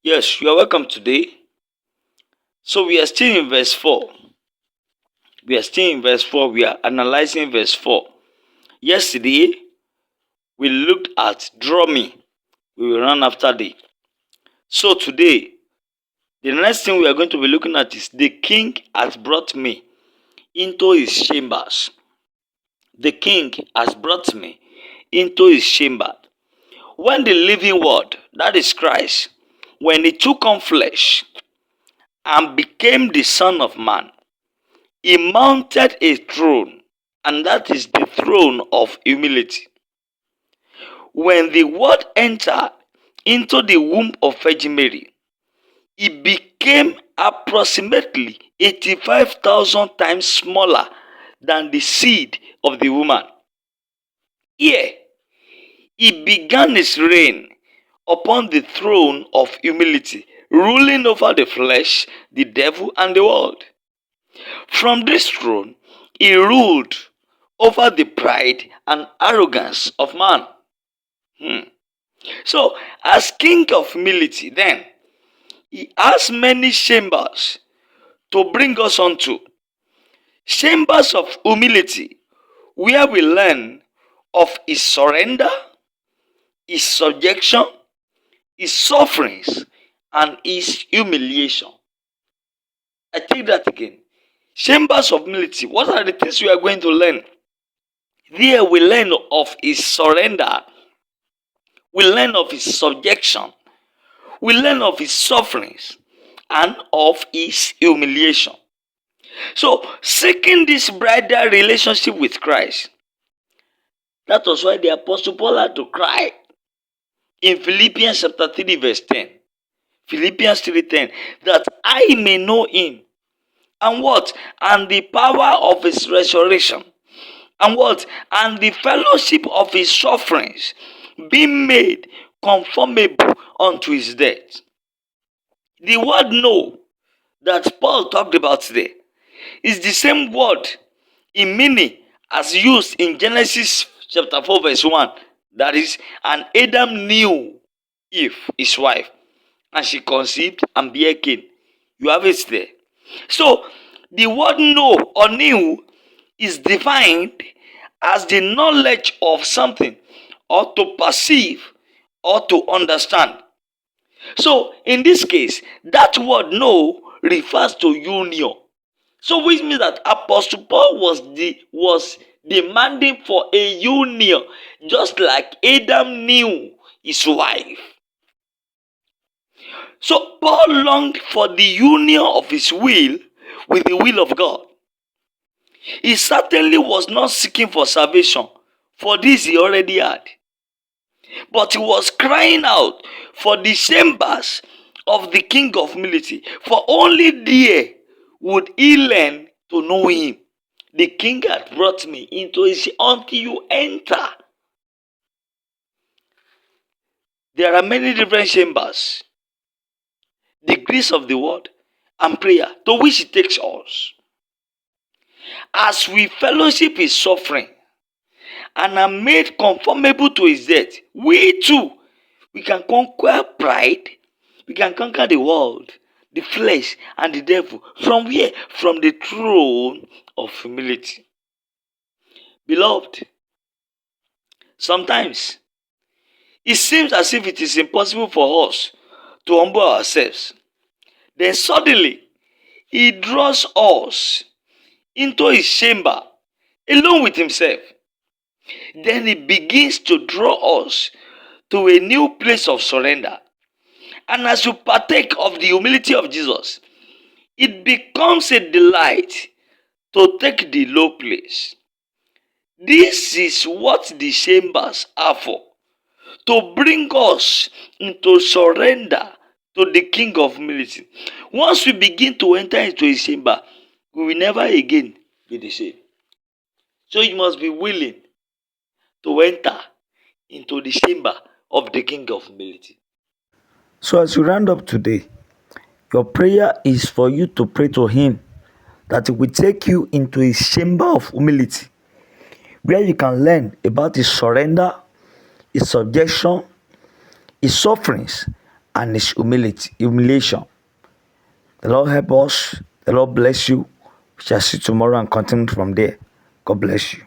Yes, you are welcome today. So we are still in verse 4. We are still in verse 4. We are analyzing verse 4. Yesterday, we looked at draw me. We will run after thee. So today, the next thing we are going to be looking at is the king has brought me into his chambers. The king has brought me into his chamber. When the living word, that is Christ, when he took on flesh and became the Son of Man, he mounted a throne, and that is the throne of humility. When the word entered into the womb of Virgin Mary, it became approximately 85,000 times smaller than the seed of the woman. Here, he began his reign upon the throne of humility, ruling over the flesh, the devil, and the world. From this throne, he ruled over the pride and arrogance of man. So, as king of humility, then, he has many chambers to bring us unto. Chambers of humility, where we learn of his surrender, his subjection, his sufferings, and his humiliation. I take that again. Chambers of humility, what are the things we are going to learn? There we learn of his surrender, we learn of his subjection, we learn of his sufferings, and of his humiliation. So, seeking this bridal relationship with Christ, that was why the Apostle Paul had to cry in Philippians chapter 3 verse 10. Philippians 3:10, that I may know him, and what? And the power of his resurrection, and what? And the fellowship of his sufferings, being made conformable unto his death. The word know that Paul talked about today is the same word in meaning as used in Genesis chapter 4 verse 1. That is, and Adam knew Eve, his wife, and she conceived and bare Cain. You have it there. So, the word know or knew is defined as the knowledge of something, or to perceive, or to understand. So, in this case, that word know refers to union. So, which means that Apostle Paul was demanding for a union, just like Adam knew his wife. So, Paul longed for the union of his will with the will of God. He certainly was not seeking for salvation, for this he already had. But he was crying out for the chambers of the king of humility, for only there would he learn to know him. The king had brought me into his until you enter. There are many different chambers, degrees of the word, and prayer to which he takes us. As we fellowship his suffering and are made conformable to his death, we too, we can conquer pride, we can conquer the world, the flesh, and the devil. From where? From the throne of humility. Beloved, sometimes it seems as if it is impossible for us to humble ourselves. Then suddenly, he draws us into his chamber alone with himself. Then he begins to draw us to a new place of surrender. And as you partake of the humility of Jesus, it becomes a delight to take the low place. This is what the chambers are for, to bring us into surrender to the King of humility. Once we begin to enter into his chamber, we will never again be the same. So you must be willing to enter into the chamber of the King of humility. So as you round up today, your prayer is for you to pray to him that he will take you into his chamber of humility, where you can learn about his surrender, his subjection, his sufferings, and his humiliation. The Lord help us. The Lord bless you. We shall see tomorrow and continue from there. God bless you.